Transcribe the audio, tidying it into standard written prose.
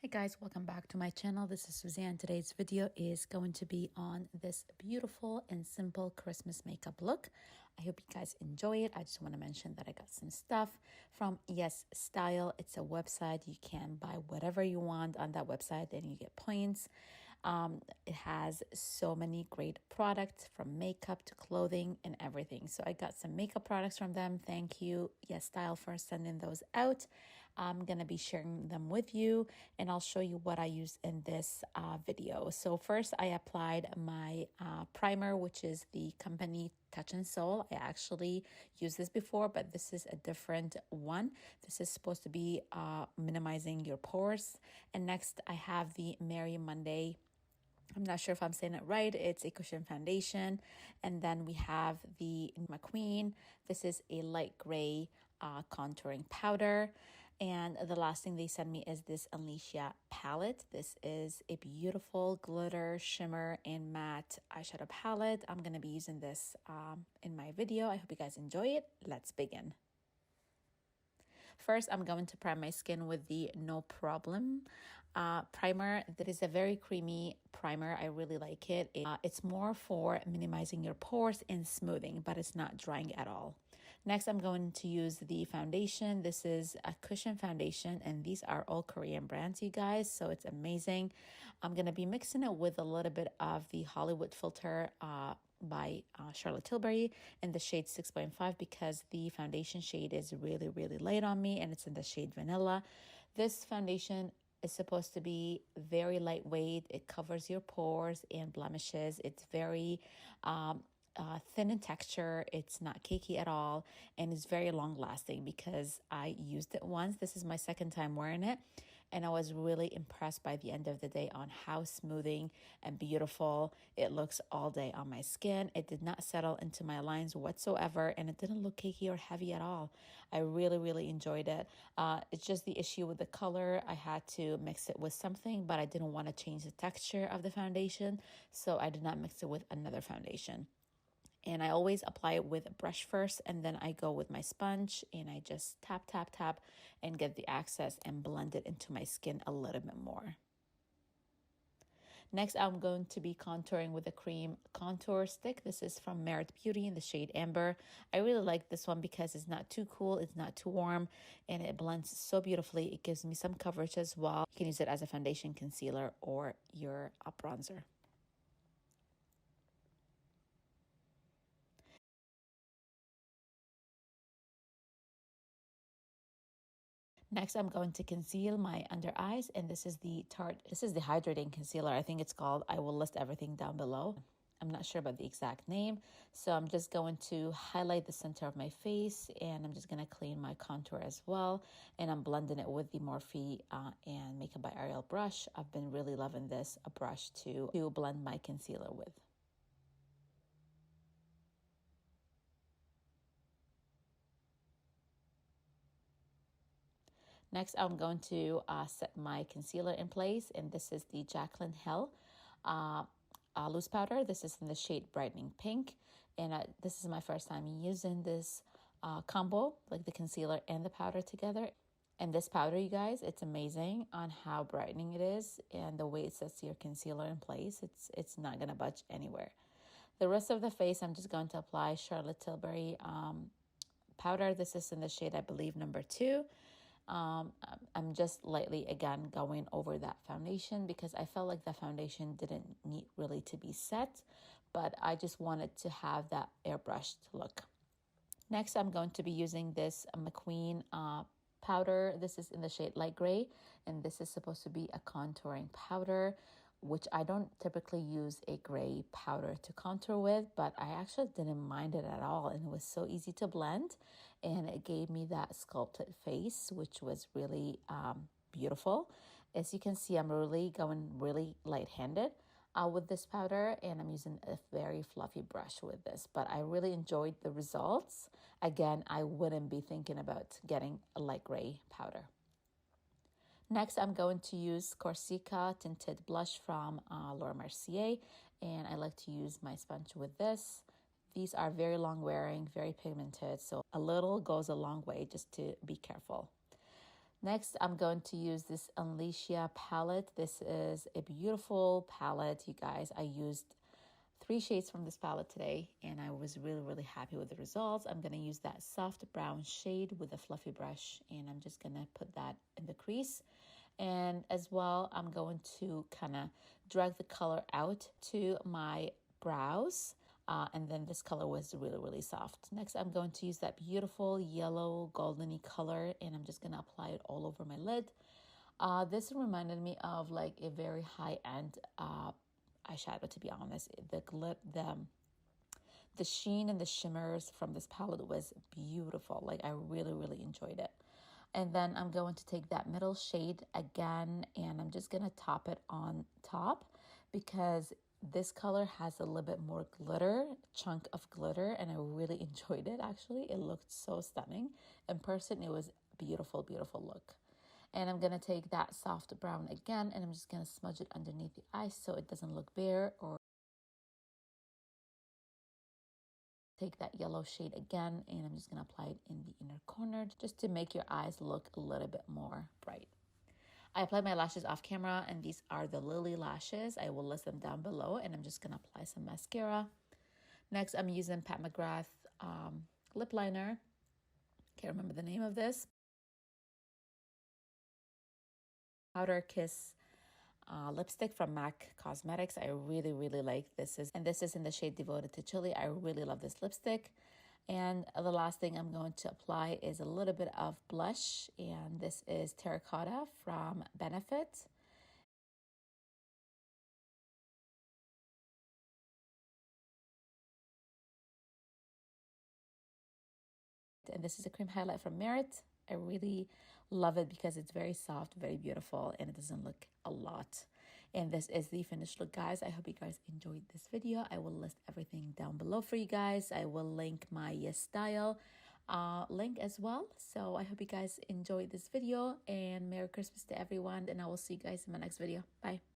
Hey guys, welcome back to my channel. This is Suzanne. Today's video is going to be on this beautiful and simple Christmas makeup look. I hope you guys enjoy it. I just want to mention that I got some stuff from YesStyle. It's a website. You can buy whatever you want on that website and you get points. It has so many great products from makeup to clothing and everything. So I got some makeup products from them. Thank you, YesStyle, for sending those out. I'm going to be sharing them with you and I'll show you what I used in this video. So first I applied my primer, which is the company Touch and Soul. I actually used this before, but this is a different one. This is supposed to be minimizing your pores. And next I have the Monde. I'm not sure if I'm saying it right. It's a cushion foundation. And then we have the McQueen. This is a light gray contouring powder. And the last thing they sent me is this Alicia palette. This is a beautiful glitter, shimmer, and matte eyeshadow palette. I'm going to be using this in my video. I hope you guys enjoy it. Let's begin. First, I'm going to prime my skin with the No Problem primer. That is a very creamy primer. I really like it. It's more for minimizing your pores and smoothing, but it's not drying at all. Next, I'm going to use the foundation. This is a cushion foundation, and these are all Korean brands, you guys, so it's amazing. I'm going to be mixing it with a little bit of the Hollywood Filter by Charlotte Tilbury in the shade 6.5 because the foundation shade is really light on me and it's in the shade Vanilla. This foundation is supposed to be very lightweight. It covers your pores and blemishes. It's very thin in texture. It's not cakey at all, and it's very long lasting because I used it once. This is my second time wearing it, and I was really impressed by the end of the day on how smoothing and beautiful it looks all day on my skin. It did not settle into my lines whatsoever, and it didn't look cakey or heavy at all. I really enjoyed it. It's just the issue with the color. I had to mix it with something, but I didn't want to change the texture of the foundation, so I did not mix it with another foundation. And I always apply it with a brush first, and then I go with my sponge and I just tap and get the excess and blend it into my skin a little bit more. Next, I'm going to be contouring with a cream contour stick. This is from Merit Beauty in the shade Amber. I really like this one because it's not too cool, it's not too warm, and it blends so beautifully. It gives me some coverage as well. You can use it as a foundation, concealer, or your bronzer. Next, I'm going to conceal my under eyes, and this is the Tarte. This is the hydrating concealer. I think it's called. I will list everything down below. I'm not sure about the exact name, so I'm just going to highlight the center of my face, and I'm just going to clean my contour as well, and I'm blending it with the Morphe and Makeup by Ariel brush. I've been really loving this brush to blend my concealer with. Next, I'm going to set my concealer in place, and this is the Jaclyn Hill loose powder. This is in the shade Brightening Pink, and this is my first time using this combo, like the concealer and the powder together. And this powder, you guys, it's amazing on how brightening it is and the way it sets your concealer in place. It's not going to budge anywhere. The rest of the face, I'm just going to apply Charlotte Tilbury powder. This is in the shade, I believe, number 2. I'm just lightly again going over that foundation because I felt like the foundation didn't need really to be set, but I just wanted to have that airbrushed look. Next, I'm going to be using this McQueen powder. This is in the shade light gray, and this is supposed to be a contouring powder, which I don't typically use a gray powder to contour with, but I actually didn't mind it at all, and it was so easy to blend, and it gave me that sculpted face, which was really beautiful. As you can see, I'm really going really light-handed with this powder, and I'm using a very fluffy brush with this, but I really enjoyed the results. Again, I wouldn't be thinking about getting a light gray powder. Next, I'm going to use Corsica tinted blush from Mercier, and I like to use my sponge with this. These are very long wearing, very pigmented, so a little goes a long way, just to be careful. Next, I'm going to use this Alicia palette. This is a beautiful palette, you guys. I used 3 shades from this palette today, and I was really, really happy with the results. I'm going to use that soft brown shade with a fluffy brush, and I'm just going to put that in the crease. And as well, I'm going to kind of drag the color out to my brows. And then this color was really, really soft. Next, I'm going to use that beautiful yellow goldeny color, and I'm just going to apply it all over my lid. This reminded me of like a very high-end eyeshadow, to be honest. The sheen and the shimmers from this palette was beautiful. Like, I really, really enjoyed it. And then I'm going to take that middle shade again, and I'm just going to top it on top because this color has a little bit more glitter, chunk of glitter, and I really enjoyed it, actually. It looked so stunning. In person, it was beautiful, beautiful look. And I'm going to take that soft brown again, and I'm just going to smudge it underneath the eyes so it doesn't look bare. Or take that yellow shade again, and I'm just going to apply it in the inner corner just to make your eyes look a little bit more bright. I applied my lashes off camera, and these are the Lily lashes. I will list them down below, and I'm just going to apply some mascara. Next, I'm using Pat McGrath lip liner. Can't remember the name of this. Powder Kiss lipstick from MAC Cosmetics. I really, really like this. This is in the shade Devoted to Chili. I really love this lipstick. And the last thing I'm going to apply is a little bit of blush. And this is Terracotta from Benefit. And this is a cream highlight from Merit. I really love it because it's very soft, very beautiful, and it doesn't look a lot. And this is the finished look, guys. I hope you guys enjoyed this video. I will list everything down below for you guys. I will link my YesStyle link as well. So I hope you guys enjoyed this video, and Merry Christmas to everyone, and I will see you guys in my next video. Bye.